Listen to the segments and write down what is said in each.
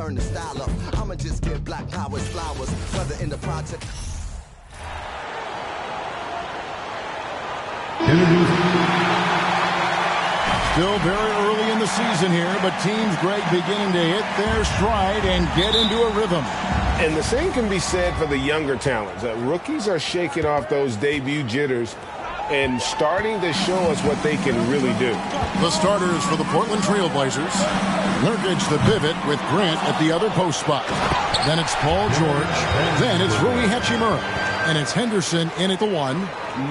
turn the style up. I'ma just give black powers flowers, whether in the project. Still very early in the season here, but teams, Greg, beginning to hit their stride and get into a rhythm. And the same can be said for the younger talents. Rookies are shaking off those debut jitters and starting to show us what they can really do. The starters for the Portland Trail Blazers. Nurkic the pivot with Grant at the other post spot. Then it's Paul George. Then it's Rui Hachimura. And it's Henderson in at the 1.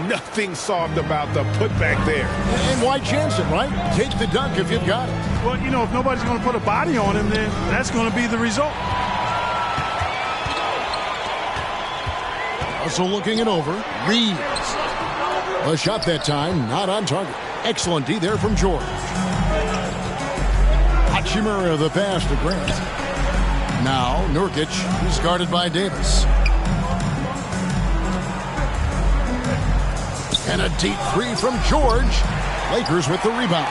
Nothing soft about the putback there. And why chance it, right? Take the dunk if you've got it. Well, you know, if nobody's going to put a body on him, then that's going to be the result. Also looking it over. Reeves. A shot that time, not on target. Excellent D there from George. Hachimura the pass to Grant. Now Nurkic is guarded by Davis. And a deep 3 from George. Lakers with the rebound.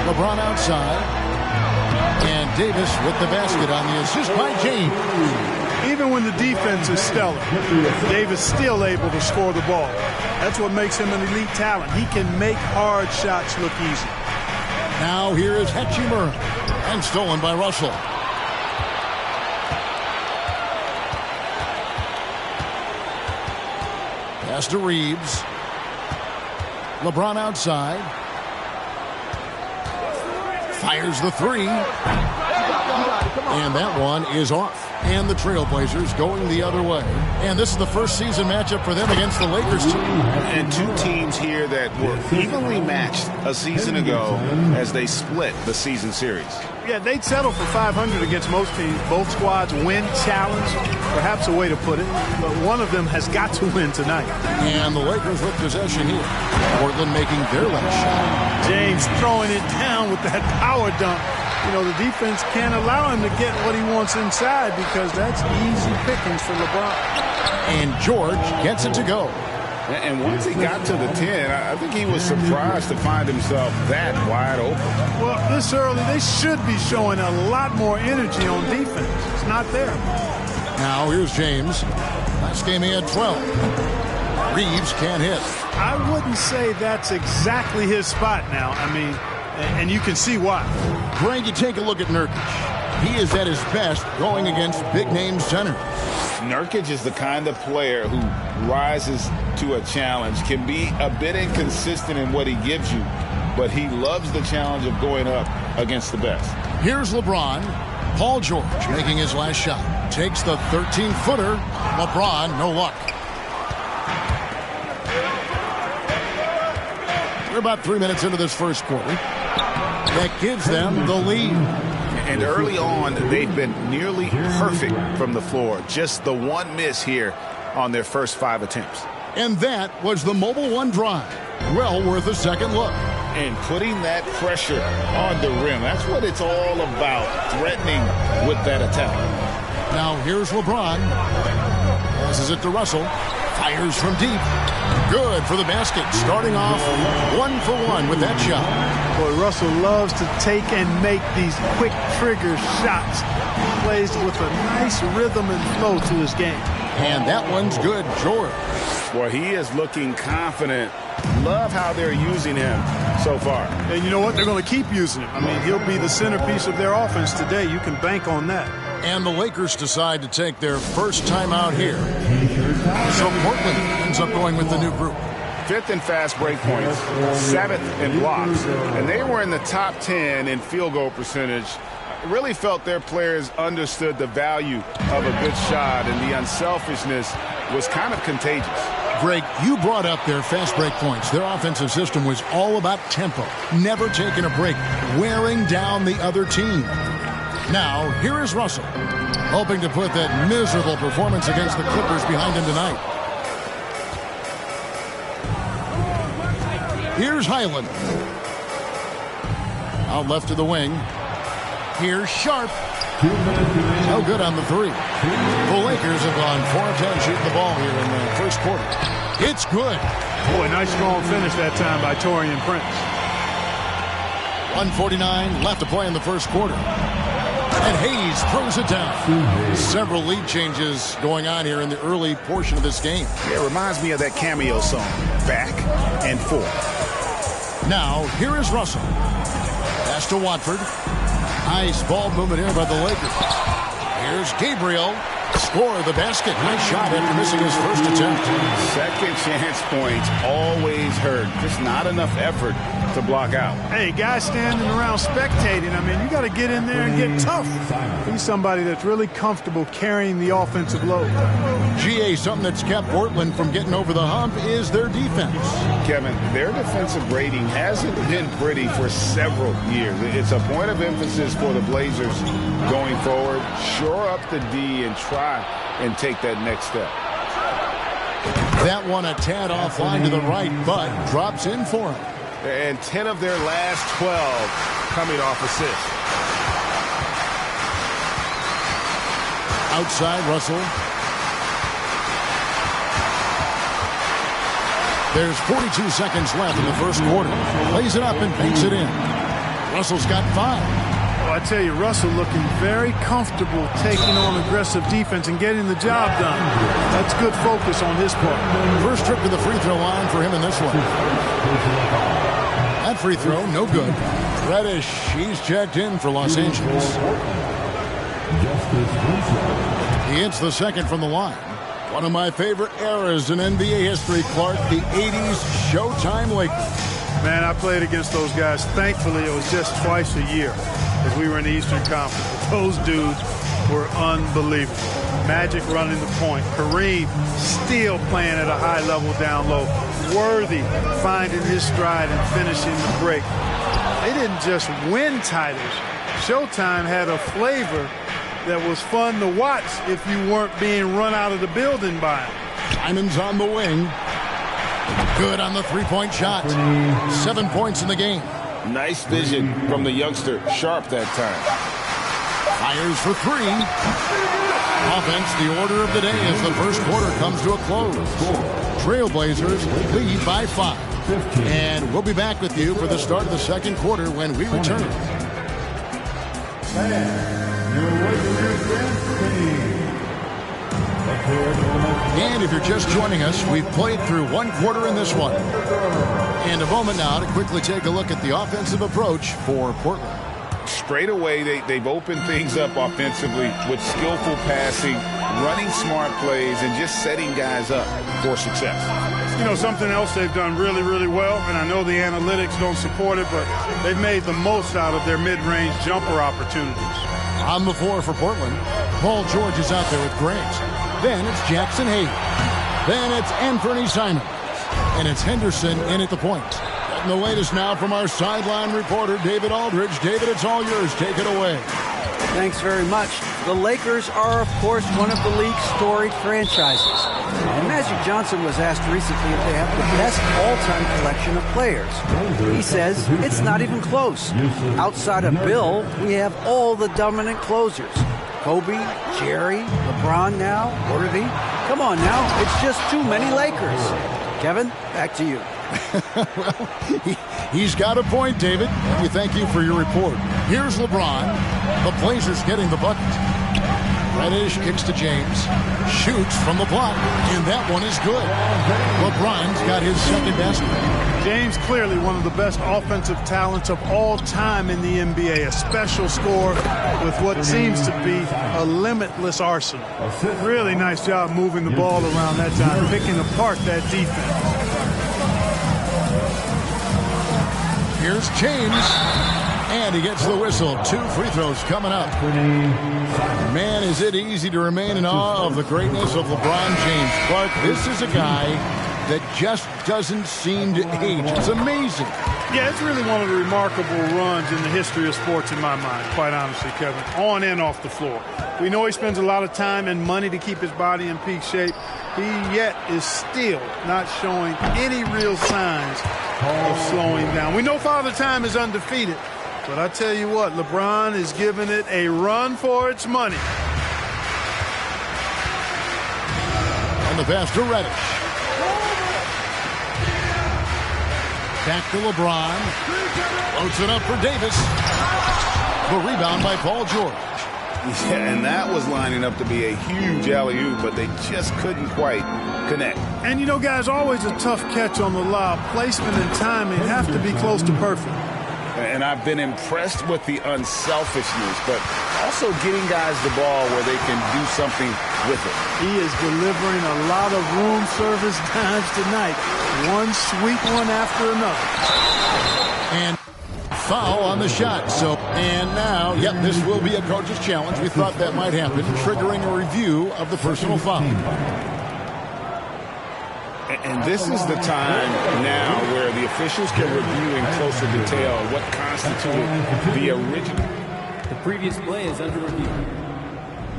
LeBron outside. And Davis with the basket on the assist by James. Even when the defense is stellar, Davis still able to score the ball. That's what makes him an elite talent. He can make hard shots look easy. Now here is Hachimura. And stolen by Russell. Pass to Reeves. LeBron outside. Fires the 3. And that one is off. And the Trailblazers going the other way. And this is the first season matchup for them against the Lakers team. And two teams here that were evenly matched a season ago as they split the season series. Yeah, they'd settle for 500 against most teams. Both squads win challenge, perhaps a way to put it. But one of them has got to win tonight. And the Lakers with possession here. Portland making their last shot. James throwing it down with that power dunk. You know, the defense can't allow him to get what he wants inside because that's easy pickings for LeBron. And George gets it to go. And once he got to the 10, I think he was surprised to find himself that wide open. Well, this early, they should be showing a lot more energy on defense. It's not there. Now here's James. Last game he had 12. Reeves can't hit. I wouldn't say that's exactly his spot now. I mean, and you can see why. Greg, you take a look at Nurkic. He is at his best going against big-name centers. Nurkic is the kind of player who rises to a challenge, can be a bit inconsistent in what he gives you, but he loves the challenge of going up against the best. Here's LeBron. Paul George making his last shot. Takes the 13-footer. LeBron, no luck. We're about 3 minutes into this first quarter. That gives them the lead. And early on, they've been nearly perfect from the floor. Just the one miss here on their first 5 attempts. And that was the Mobile One drive. Well worth a second look. And putting that pressure on the rim. That's what it's all about, threatening with that attack. Now here's LeBron. Passes it to Russell. Fires from deep. Good for the basket. Starting off 1 for 1 with that shot. Boy, Russell loves to take and make these quick trigger shots. He plays with a nice rhythm and flow to his game. And that one's good, George. Boy, he is looking confident. Love how they're using him so far. And you know what? They're going to keep using him. I mean, he'll be the centerpiece of their offense today. You can bank on that. And the Lakers decide to take their first time out here. So Portland ends up going with the new group. 5th in fast break points, 7th in blocks, and they were in the top 10 in field goal percentage. Really felt their players understood the value of a good shot, and the unselfishness was kind of contagious. Greg, you brought up their fast break points. Their offensive system was all about tempo, never taking a break, wearing down the other team. Now, here is Russell, hoping to put that miserable performance against the Clippers behind him tonight. Here's Highland. Out left to the wing. Here's Sharp. No good on the 3. The Lakers have gone 4 of 10 shooting the ball here in the first quarter. It's good. Boy, nice strong finish that time by Taurean Prince. 1:49 left to play in the first quarter. And Hayes throws it down. Several lead changes going on here in the early portion of this game. Yeah, it reminds me of that Cameo song, Back and Forth. Now, here is Russell. Pass to Watford. Nice ball movement here by the Lakers. Here's Gabriel. Score the basket. Nice shot after missing his first attempt. Second chance points always hurt. Just not enough effort to block out. Hey, guys standing around spectating. I mean, you got to get in there and get tough. He's somebody that's really comfortable carrying the offensive load. GA, something that's kept Portland from getting over the hump is their defense. Kevin, their defensive rating hasn't been pretty for several years. It's a point of emphasis for the Blazers going forward. Shore up the D and try and take that next step. That one a tad offline to the right, but drops in for him. And 10 of their last 12 coming off assists. Outside, Russell. There's 42 seconds left in the first quarter. Lays it up and banks it in. Russell's got 5. Well, I tell you, Russell looking very comfortable taking on aggressive defense and getting the job done. That's good focus on his part. First trip to the free throw line for him in this one. That free throw, no good. Reddish, he's checked in for Los Angeles. He hits the second from the line. One of my favorite eras in NBA history, Clark, the 80s Showtime Lakers. Man, I played against those guys. Thankfully, it was just twice a year as we were in the Eastern Conference. But those dudes were unbelievable. Magic running the point. Kareem still playing at a high level down low. Worthy finding his stride and finishing the break. They didn't just win titles. Showtime had a flavor that was fun to watch if you weren't being run out of the building by him. Diamond's on the wing. Good on the three-point shot. 7 points in the game. Nice vision from the youngster. Sharp that time. Fires for 3. Offense, the order of the day as the first quarter comes to a close. Trailblazers lead by 5. And we'll be back with you for the start of the second quarter when we return. And if you're just joining us, we've played through one quarter in this one. And a moment now to quickly take a look at the offensive approach for Portland. Straight away, they've opened things up offensively with skillful passing, running smart plays, and just setting guys up for success. You know, something else they've done really, really well, and I know the analytics don't support it, but they've made the most out of their mid-range jumper opportunities. On the floor for Portland, Paul George is out there with Grant. Then it's Jackson Hayes. Then it's Anthony Simons. And it's Henderson in at the point. And the latest now from our sideline reporter, David Aldridge. David, it's all yours. Take it away. Thanks very much. The Lakers are, of course, one of the league's storied franchises. And Magic Johnson was asked recently if they have the best all-time collection of players. He says it's not even close. Outside of Bill, we have all the dominant closers. Kobe, Jerry, LeBron now, Worthy. Come on now, it's just too many Lakers. Kevin, back to you. Well, he's got a point, David. We thank you for your report. Here's LeBron. The Blazers getting the bucket. Reddish kicks to James. Shoots from the block. And that one is good. LeBron's got his second basket. James clearly one of the best offensive talents of all time in the NBA. A special scorer with what seems to be a limitless arsenal. Really nice job moving the ball around that time, picking apart that defense. Here's James. And he gets the whistle. 2 free throws coming up. Man, is it easy to remain in awe of the greatness of LeBron James. Clark, this is a guy that just doesn't seem to age. It's amazing. Yeah, it's really one of the remarkable runs in the history of sports in my mind, quite honestly, Kevin, on and off the floor. We know he spends a lot of time and money to keep his body in peak shape. He yet is still not showing any real signs of slowing down. We know Father Time is undefeated, but I tell you what, LeBron is giving it a run for its money. And the pass to Reddish. Back to LeBron. Floats it up for Davis. The rebound by Paul George. Yeah, and that was lining up to be a huge alley-oop, but they just couldn't quite connect. And, you know, guys, always a tough catch on the lob. Placement and timing have to be close to perfect. And I've been impressed with the unselfishness, but also getting guys the ball where they can do something with it. He is delivering a lot of room service times tonight. One sweet one after another. And foul on the shot. And now, this will be a coach's challenge. We thought that might happen, triggering a review of the personal foul. And this is the time now where the officials can review in closer detail what constituted the original. The previous play is under review.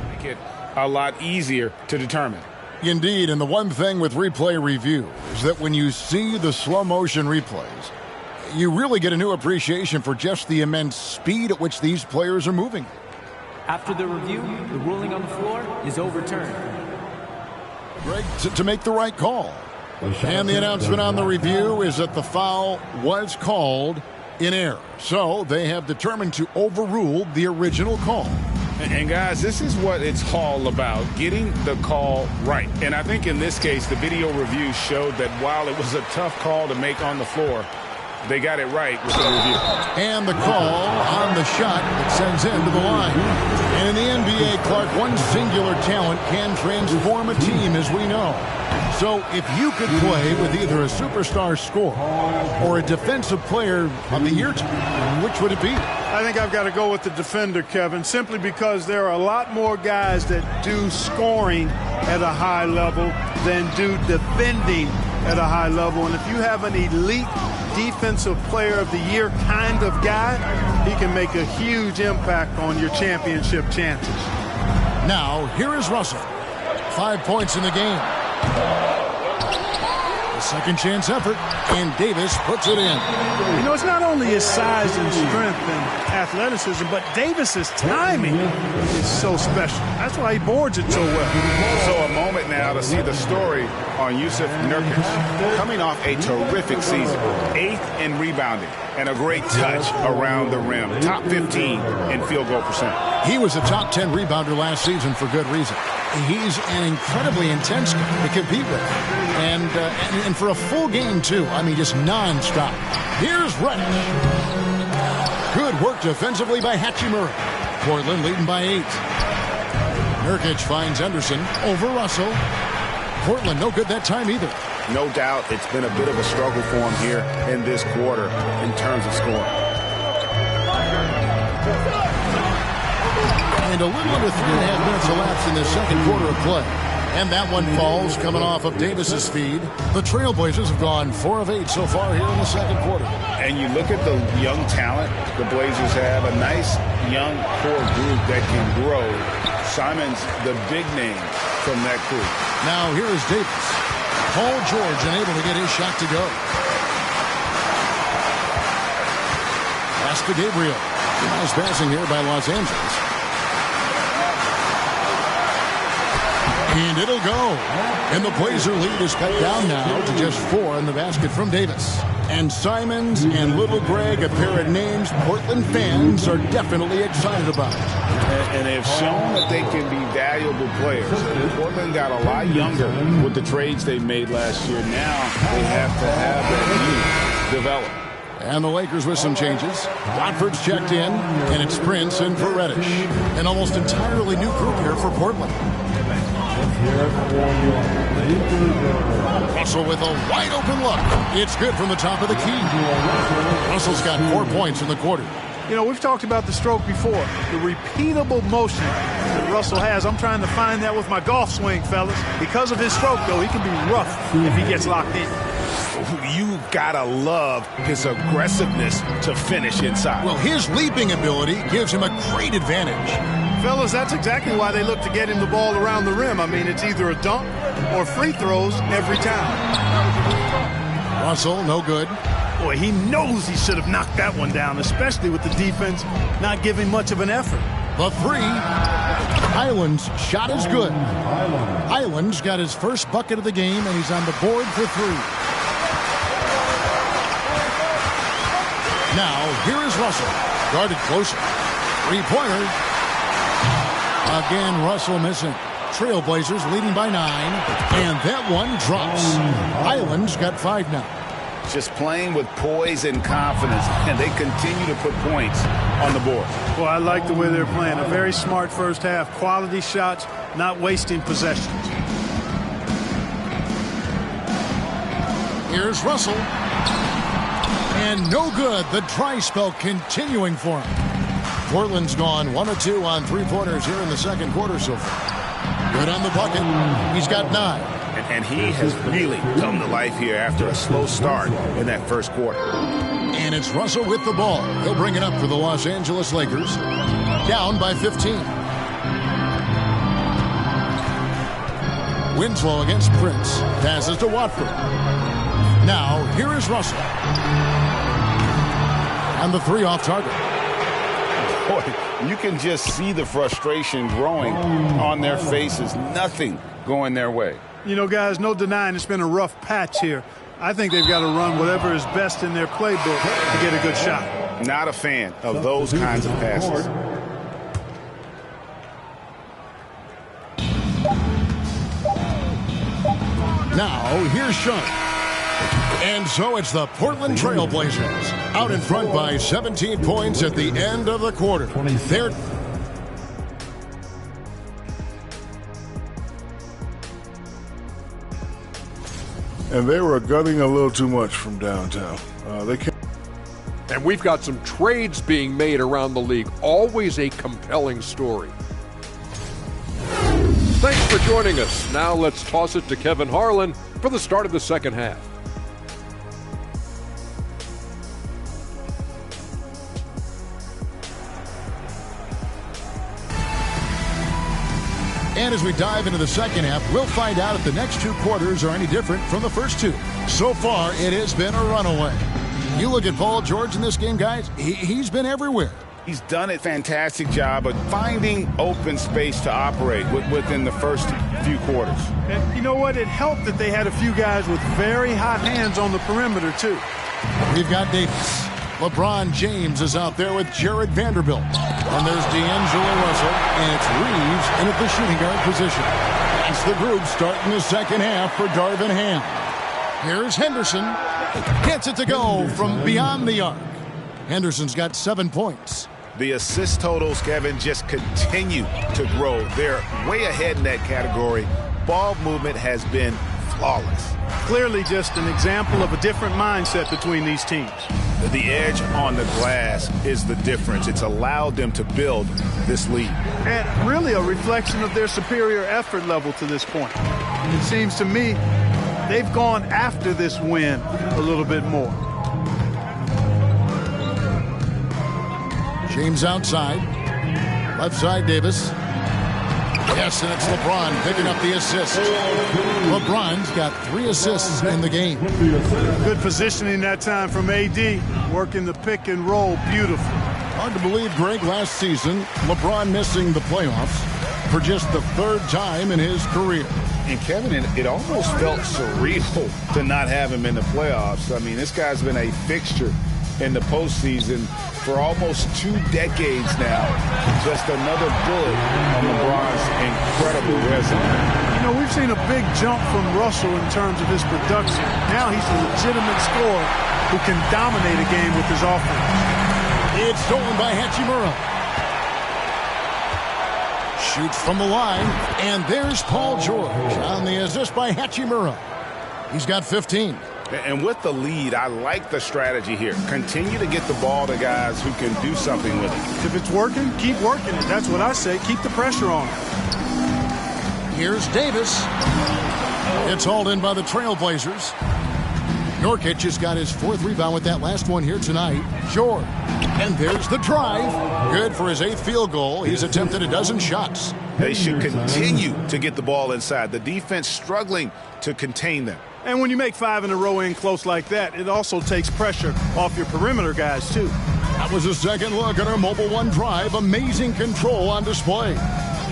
Make it a lot easier to determine. Indeed, and the one thing with replay review is that when you see the slow motion replays, you really get a new appreciation for just the immense speed at which these players are moving. After the review, the ruling on the floor is overturned. Greg, to make the right call. And the announcement on the review is that the foul was called in error. So they have determined to overrule the original call. And guys, this is what it's all about, getting the call right. And I think in this case, the video review showed that while it was a tough call to make on the floor, they got it right with the review. And the call on the shot that sends into the line. And in the NBA, Clark, one singular talent can transform a team, as we know. So if you could play with either a superstar scorer or a defensive player of the year team, which would it be? I think I've got to go with the defender, Kevin, simply because there are a lot more guys that do scoring at a high level than do defending at a high level. And if you have an elite defensive player of the year kind of guy, he can make a huge impact on your championship chances. Now, here is Russell. 5 points in the game. A second chance effort, and Davis puts it in. You know, it's not only his size and strength and athleticism, but Davis's timing is so special. That's why he boards it so well. So a moment now to see the story on Jusuf Nurkic, coming off a terrific season, 8th in rebounding and a great touch around the rim, top 15 in field goal percent. He was a top 10 rebounder last season for good reason. He's an incredibly intense guy to compete with. And for a full game, too. I mean, just nonstop. Here's Reddish. Good work defensively by Hachimura. Portland leading by 8. Nurkic finds Anderson over Russell. Portland no good that time either. No doubt it's been a bit of a struggle for him here in this quarter in terms of scoring. And a little under 3.5 minutes elapsed in the second quarter of play. And that one falls coming off of Davis's feed. The Trailblazers have gone 4 of 8 so far here in the second quarter. And you look at the young talent the Blazers have, a nice young core group that can grow. Simon's the big name from that group. Now here is Davis. Paul George unable to get his shot to go. Pass to Gabriel. Nice passing here by Los Angeles. And it'll go. And the Blazer lead is cut down now to just 4 in the basket from Davis. And Simons and Little Greg, a pair of names Portland fans are definitely excited about. And they've shown that they can be valuable players. Portland got a lot younger with the trades they made last year. Now they have to have that youth develop. And the Lakers with some changes. Watford's checked in, and it's Prince in for Reddish. An almost entirely new group here for Portland. Russell with a wide open look. It's good from the top of the key. Russell's got 4 points in the quarter. You know, we've talked about the stroke before. The repeatable motion that Russell has. I'm trying to find that with my golf swing, fellas. Because of his stroke, though, he can be rough if he gets locked in. You gotta love his aggressiveness to finish inside. Well, his leaping ability gives him a great advantage. Fellas, that's exactly why they look to get him the ball around the rim. I mean, it's either a dunk or free throws every time. Russell, no good. Boy, he knows he should have knocked that one down, especially with the defense not giving much of an effort. The 3. Highland's shot is good. Highland's got his first bucket of the game, and he's on the board for 3. Now, here is Russell. Guarded closer. Three-pointer. Again, Russell missing. Trailblazers leading by 9. And that one drops. Highlands got 5 now. Just playing with poise and confidence, and they continue to put points on the board. Well, I like the way they're playing. A very smart first half. Quality shots, not wasting possessions. Here's Russell. And no good. The dry spell continuing for him. Portland's gone 1 of 2 on three-pointers here in the second quarter so far. Good on the bucket. He's got 9. And he has really come to life here after a slow start in that first quarter. And it's Russell with the ball. He'll bring it up for the Los Angeles Lakers. Down by 15. Winslow against Prince. Passes to Watford. Now, here is Russell. And the 3 off target. Boy, you can just see the frustration growing on their faces. Nothing going their way. You know, guys, no denying it's been a rough patch here. I think they've got to run whatever is best in their playbook to get a good shot. Not a fan of those kinds of passes. Now, here's Sean. And so it's the Portland Trailblazers out in front by 17 points at the end of the quarter. They're and they were gunning a little too much from downtown. And we've got some trades being made around the league. Always a compelling story. Thanks for joining us. Now let's toss it to Kevin Harlan for the start of the second half. And as we dive into the second half, we'll find out if the next 2 quarters are any different from the first 2. So far, it has been a runaway. You look at Paul George in this game, guys, he's been everywhere. He's done a fantastic job of finding open space to operate within the first few quarters. And you know what? It helped that they had a few guys with very hot hands on the perimeter, too. We've got Davis. LeBron James is out there with Jared Vanderbilt. And there's D'Angelo Russell, and it's Reeves in at the shooting guard position. That's the group starting the second half for Darvin Ham. Here's Henderson. Gets it to go from beyond the arc. Henderson's got 7 points. The assist totals, Kevin, just continue to grow. They're way ahead in that category. Ball movement has been flawless. Clearly just an example of a different mindset between these teams. The edge on the glass is the difference. It's allowed them to build this lead. And really a reflection of their superior effort level to this point. It seems to me they've gone after this win a little bit more. James outside. Left side, Davis. Yes, and it's LeBron picking up the assist. LeBron's got 3 assists in the game. Good positioning that time from AD. Working the pick and roll beautiful. Hard to believe, Greg, last season, LeBron missing the playoffs for just the 3rd time in his career. And Kevin, it almost felt surreal to not have him in the playoffs. I mean, this guy's been a fixture in the postseason for almost 2 decades now. Just another bullet on LeBron's incredible resume. You know, we've seen a big jump from Russell in terms of his production. Now he's a legitimate scorer who can dominate a game with his offense. It's stolen by Hachimura. Shoots from the line, and there's Paul George on the assist by Hachimura. He's got 15. And with the lead, I like the strategy here. Continue to get the ball to guys who can do something with it. If it's working, keep working it. That's what I say. Keep the pressure on. Here's Davis. It's hauled in by the Trailblazers. Nurkic has got his 4th rebound with that last one here tonight. George. And there's the drive. Good for his 8th field goal. He's attempted a dozen shots. They should continue to get the ball inside. The defense struggling to contain them. And when you make 5 in a row in close like that, it also takes pressure off your perimeter guys, too. That was a second look at our Mobile One drive. Amazing control on display.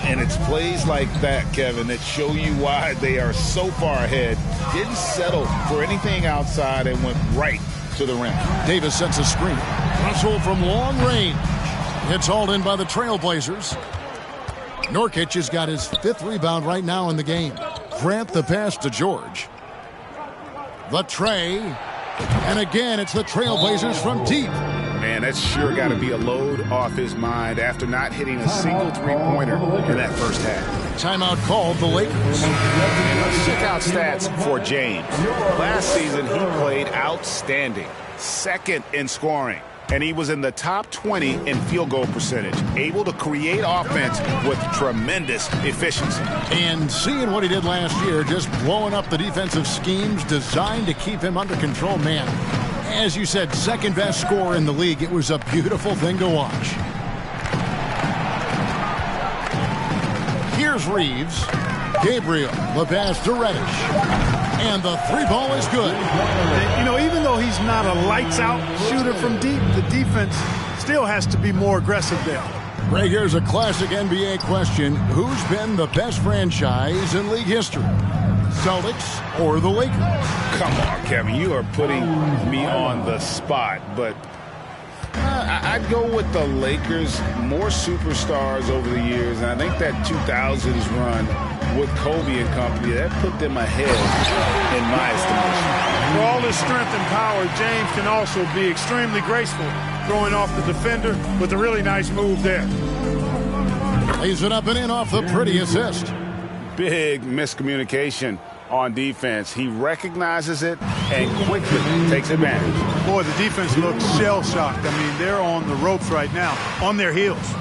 And it's plays like that, Kevin, that show you why they are so far ahead. Didn't settle for anything outside and went right to the rim. Davis sets a screen. Russell from long range. It's hauled in by the Trailblazers. Nurkic has got his 5th rebound right now in the game. Grant the pass to George. The tray. And again, it's the Trailblazers from deep. Man, that's sure got to be a load off his mind after not hitting a single three-pointer in that first half. Timeout called the Lakers. And let's check out stats for James. Last season, he played outstanding. 2nd in scoring. And he was in the top 20 in field goal percentage. Able to create offense with tremendous efficiency. And seeing what he did last year, just blowing up the defensive schemes designed to keep him under control, man. As you said, 2nd best scorer in the league. It was a beautiful thing to watch. Here's Reeves. Gabriel, the pass to Reddish. And the 3-ball is good. You know, even though he's not a lights-out shooter from deep, the defense still has to be more aggressive there. Greg, here's a classic NBA question. Who's been the best franchise in league history? Celtics or the Lakers? Come on, Kevin. You are putting me on the spot, but I'd go with the Lakers. More superstars over the years, and I think that 2000s run with Kobe and company, that put them ahead in my estimation. For all his strength and power, James can also be extremely graceful, throwing off the defender with a really nice move there. Lays it up and in off the pretty assist. Big miscommunication on defense. He recognizes it and quickly takes advantage. Boy, the defense looks shell-shocked. I mean, they're on the ropes right now, on their heels.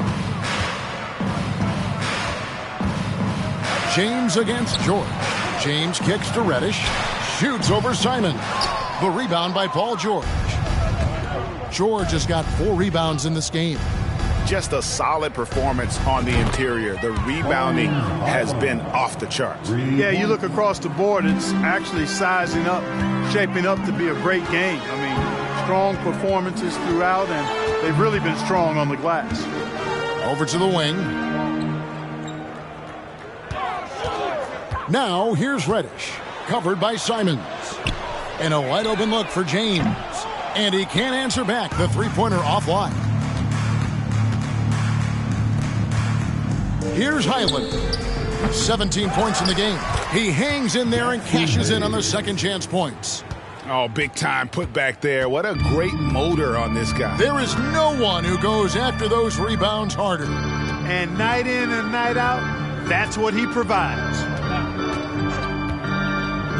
James against George. James kicks to Reddish. Shoots over Simon. The rebound by Paul George. George has got 4 rebounds in this game. Just a solid performance on the interior. The rebounding has been off the charts. Yeah, you look across the board, it's actually sizing up, shaping up to be a great game. I mean, strong performances throughout, and they've really been strong on the glass. Over to the wing. Now, here's Reddish, covered by Simons. And a wide open look for James. And he can't answer back. The 3-pointer offline. Here's Highland. 17 points in the game. He hangs in there and cashes in on the second chance points. Oh, big time put back there. What a great motor on this guy. There is no one who goes after those rebounds harder. And night in and night out, that's what he provides.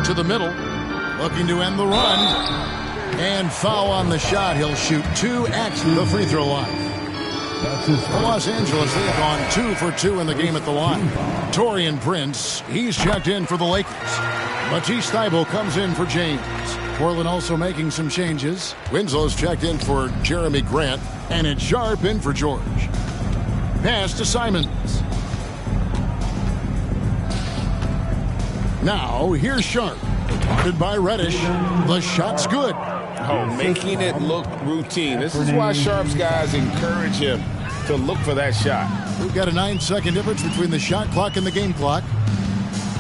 To the middle, looking to end the run. And foul on the shot. He'll shoot 2 at the free throw line. The Los Angeles have gone 2 for 2 in the game at the line. Taurean Prince, he's checked in for the Lakers. Matisse Thybulle comes in for James. Portland also making some changes. Winslow's checked in for Jeremy Grant. And it's Sharp in for George. Pass to Simons. Now, here's Sharp. Guarded by Reddish. The shot's good. Oh, making it look routine. This is why Sharp's guys encourage him to look for that shot. We've got a 9-second difference between the shot clock and the game clock.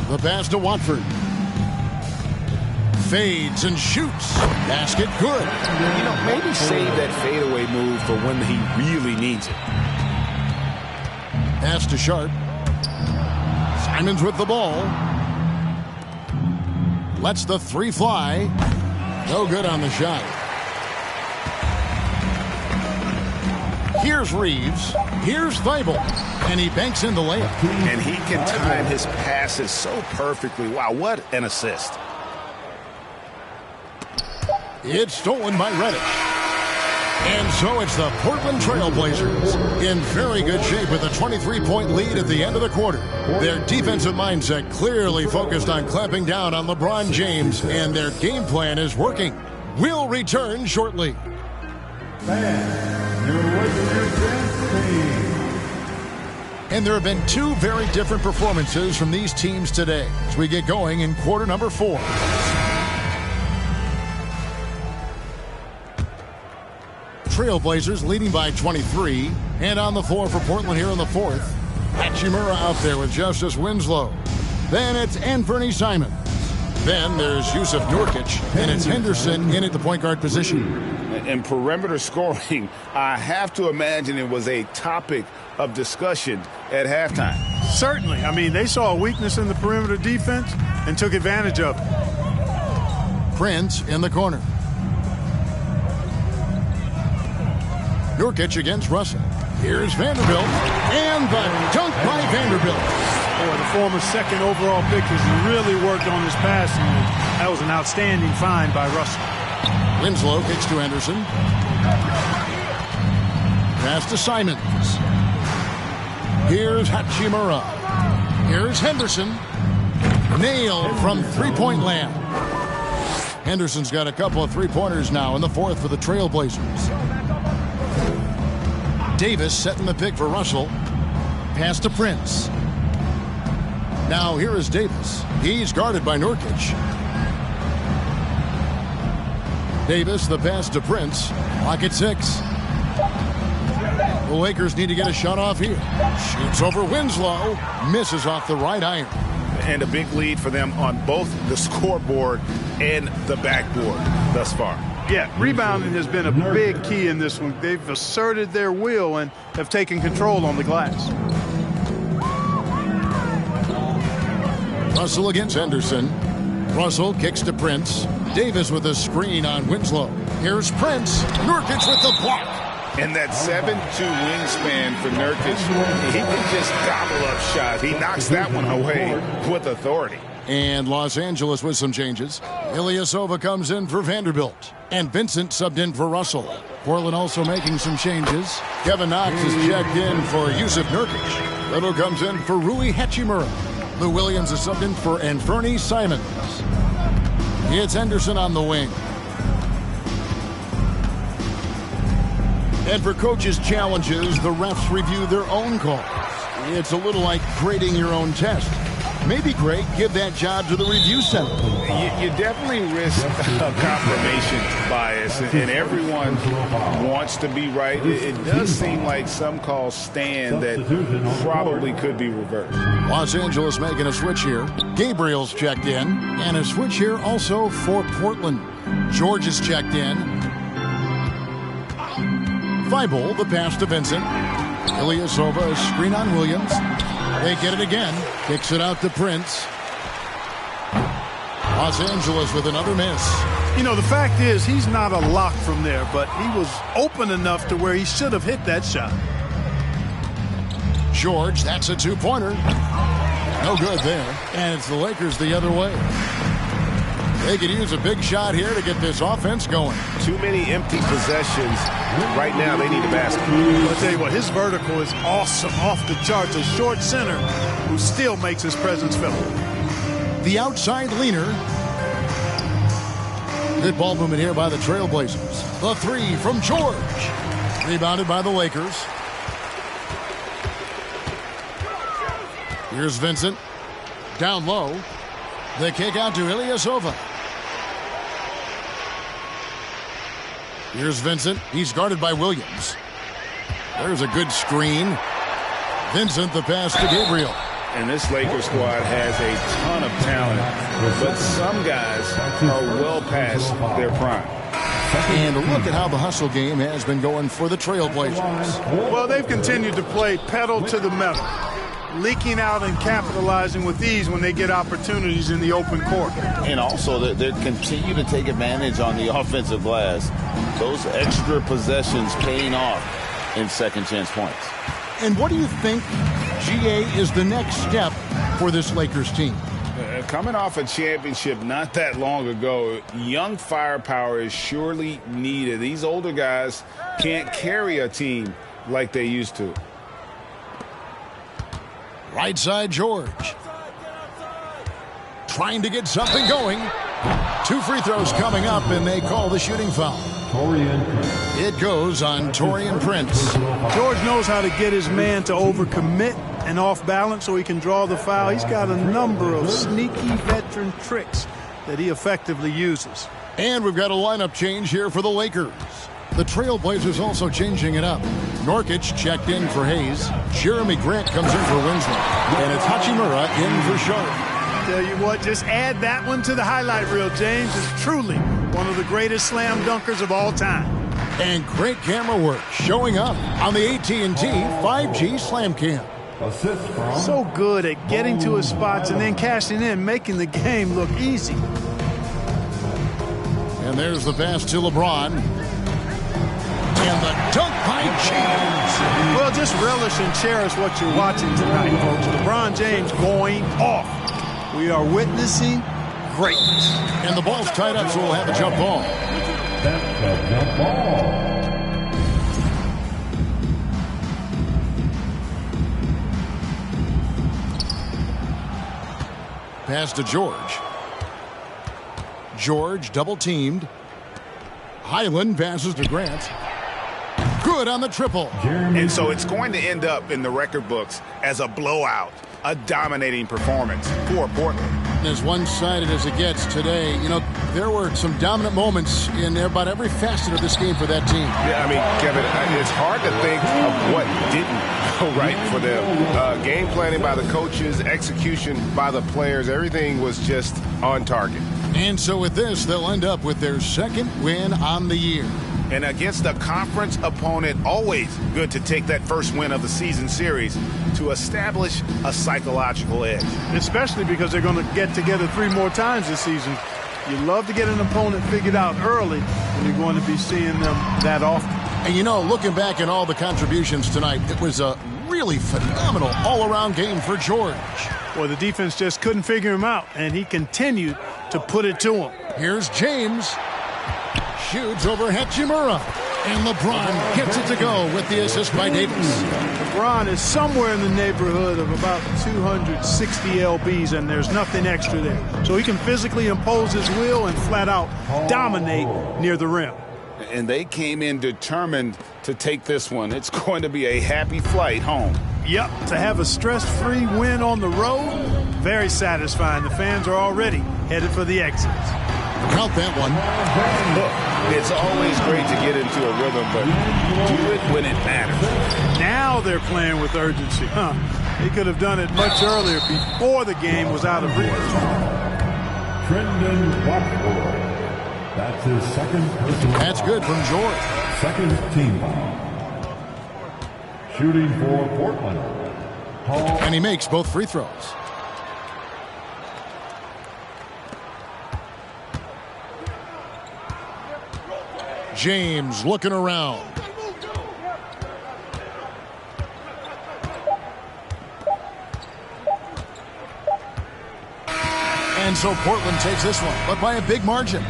The pass to Watford. Fades and shoots. Basket good. You know, maybe save that fadeaway move for when he really needs it. Pass to Sharp. Simons with the ball. Lets the 3 fly. No good on the shot. Here's Reeves. Here's Thybulle. And he banks in the layup. And he can time his passes so perfectly. Wow, what an assist. It's stolen by Reddish. And so it's the Portland Trailblazers in very good shape with a 23-point lead at the end of the quarter. Their defensive mindset clearly focused on clamping down on LeBron James, and their game plan is working. We'll return shortly. And there have been 2 very different performances from these teams today as we get going in quarter number 4. Trailblazers leading by 23, and on the floor for Portland here in the 4th. Hachimura out there with Justice Winslow. Then it's Anthony Simons. Then there's Yusuf Nurkic, and it's Henderson in at the point guard position. And perimeter scoring, I have to imagine it was a topic of discussion at halftime. Certainly. I mean, they saw a weakness in the perimeter defense and took advantage of it. Prince in the corner. Nurkic against Russell. Here's Vanderbilt, and the dunk by Vanderbilt. Boy, the former second overall pick has really worked on his passing. That was an outstanding find by Russell. Winslow kicks to Henderson. Pass to Simons. Here's Hachimura. Here's Henderson. Nailed from three-point land. Henderson's got a couple of three-pointers now in the fourth for the Trailblazers. Davis setting the pick for Russell. Pass to Prince. Now here is Davis. He's guarded by Nurkic. Davis, the pass to Prince. Clock at 6. The Lakers need to get a shot off here. Shoots over Winslow. Misses off the right iron. And a big lead for them on both the scoreboard and the backboard thus far. Yeah, rebounding has been a big key in this one. They've asserted their will and have taken control on the glass. Russell against Henderson. Russell kicks to Prince. Davis with a screen on Winslow. Here's Prince. Nurkic with the block. And that 7'2" wingspan for Nurkic, he can just gobble up shots. He knocks that one away with authority. And Los Angeles with some changes. Ilyasova comes in for Vanderbilt. And Vincent subbed in for Russell. Portland also making some changes. Kevin Knox is checked in for Yusuf Nurkic. Little comes in for Rui Hachimura. Lou Williams is subbed in for Anfernee Simons. It's Henderson on the wing. And for coaches' challenges, the refs review their own calls. It's a little like grading your own test. Maybe, Greg, give that job to the review center. You definitely risk a confirmation bias, and everyone wants to be right. It does seem like some calls stand that probably could be reversed. Los Angeles making a switch here. Gabriel's checked in, and a switch here also for Portland. George is checked in. Thibault, the pass to Vincent. Ilyasova, a screen on Williams. They get it again. Kicks it out to Prince. Los Angeles with another miss. You know, the fact is, he's not a lock from there, but he was open enough to where he should have hit that shot. George, that's a two-pointer. No good there. And it's the Lakers the other way. They could use a big shot here to get this offense going. Too many empty possessions. Right now, they need a basket. I'll tell you what, his vertical is awesome, off the charts. A short center who still makes his presence felt. The outside leaner. Good ball movement here by the Trailblazers. The three from George. Rebounded by the Lakers. Here's Vincent. Down low. The kick out to Ilyasova. Here's Vincent. He's guarded by Williams. There's a good screen. Vincent, the pass to Gabriel. And this Lakers squad has a ton of talent, but some guys are well past their prime. And look at how the hustle game has been going for the Trailblazers. Well, they've continued to play pedal to the metal, leaking out and capitalizing with ease when they get opportunities in the open court. And also, they continue to take advantage on the offensive glass. Those extra possessions paying off in second chance points. And what do you think, GA, is the next step for this Lakers team? Coming off a championship not that long ago, young firepower is surely needed. These older guys can't carry a team like they used to. Right side, George. Trying to get something going. 2 free throws coming up, and they call the shooting foul. It goes on Taurean Prince. George knows how to get his man to overcommit and off balance so he can draw the foul. He's got a number of sneaky veteran tricks that he effectively uses. And we've got a lineup change here for the Lakers. The Trailblazers also changing it up. Nurkic checked in for Hayes. Jeremy Grant comes in for Winslow. And it's Hachimura in for Sharp. Tell you what, just add that one to the highlight reel. James is truly one of the greatest slam dunkers of all time. And great camera work showing up on the AT&T 5G Slam Cam. So good at getting to his spots and then cashing in, making the game look easy. And there's the pass to LeBron. And the dunk by James. Well, just relish and cherish what you're watching tonight, folks. LeBron James going off. We are witnessing greatness. And the ball's tied up, so we'll have a jump ball. That's a jump ball. Pass to George. George double-teamed. Highland passes to Grant. Good on the triple. And so it's going to end up in the record books as a blowout, a dominating performance for Portland. As one-sided as it gets today, you know, there were some dominant moments in about every facet of this game for that team. Yeah, I mean, Kevin, it's hard to think of what didn't go right for them. Game planning by the coaches, execution by the players, everything was just on target. And so with this, they'll end up with their second win on the year. And against a conference opponent, always good to take that first win of the season series to establish a psychological edge. Especially because they're going to get together 3 more times this season. You love to get an opponent figured out early when you're going to be seeing them that often. And you know, looking back at all the contributions tonight, it was a really phenomenal all-around game for George. Well, the defense just couldn't figure him out, and he continued to put it to him. Here's James. Shoots over Hachimura. And LeBron gets it to go with the assist by Davis. LeBron is somewhere in the neighborhood of about 260 LBs, and there's nothing extra there. So he can physically impose his will and flat out dominate near the rim. And they came in determined to take this one. It's going to be a happy flight home. Yep, to have a stress-free win on the road, very satisfying. The fans are already headed for the exits. Count that one. Look, it's always great to get into a rhythm, but do it when it matters. Now they're playing with urgency. They could have done it much earlier before the game was out of reach. Trendon Watford. That's his second personal. That's good from George. Second team foul. Shooting for Portland. Paul. And he makes both free throws. James looking around. And so Portland takes this one, but by a big margin.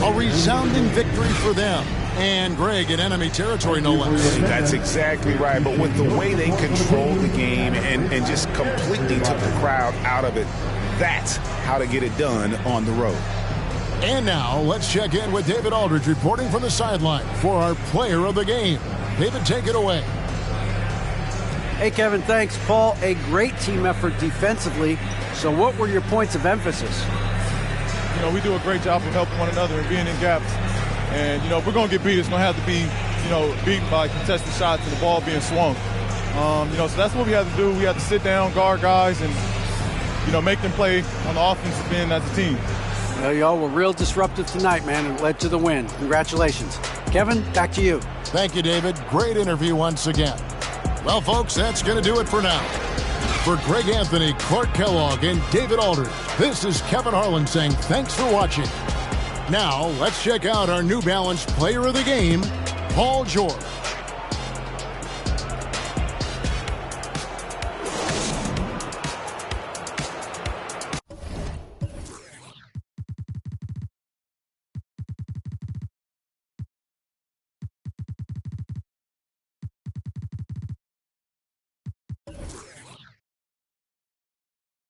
A resounding victory for them. And Greg in enemy territory, no less. That's exactly right. But with the way they controlled the game and just completely took the crowd out of it, that's how to get it done on the road. And now let's check in with David Aldridge reporting from the sideline for our player of the game. David, take it away. Hey, Kevin, thanks. Paul, a great team effort defensively. So what were your points of emphasis? You know, we do a great job of helping one another and being in gaps. And, you know, if we're going to get beat, it's going to have to be, you know, beaten by contested shots and the ball being swung. You know, so that's what we have to do. We have to sit down, guard guys, and, you know, make them play on the offensive end as a team. Well, y'all were real disruptive tonight, man, and led to the win. Congratulations. Kevin, back to you. Thank you, David. Great interview once again. Well, folks, that's going to do it for now. For Greg Anthony, Clark Kellogg, and David Aldridge, this is Kevin Harlan saying thanks for watching. Now, let's check out our New Balance player of the game, Paul George.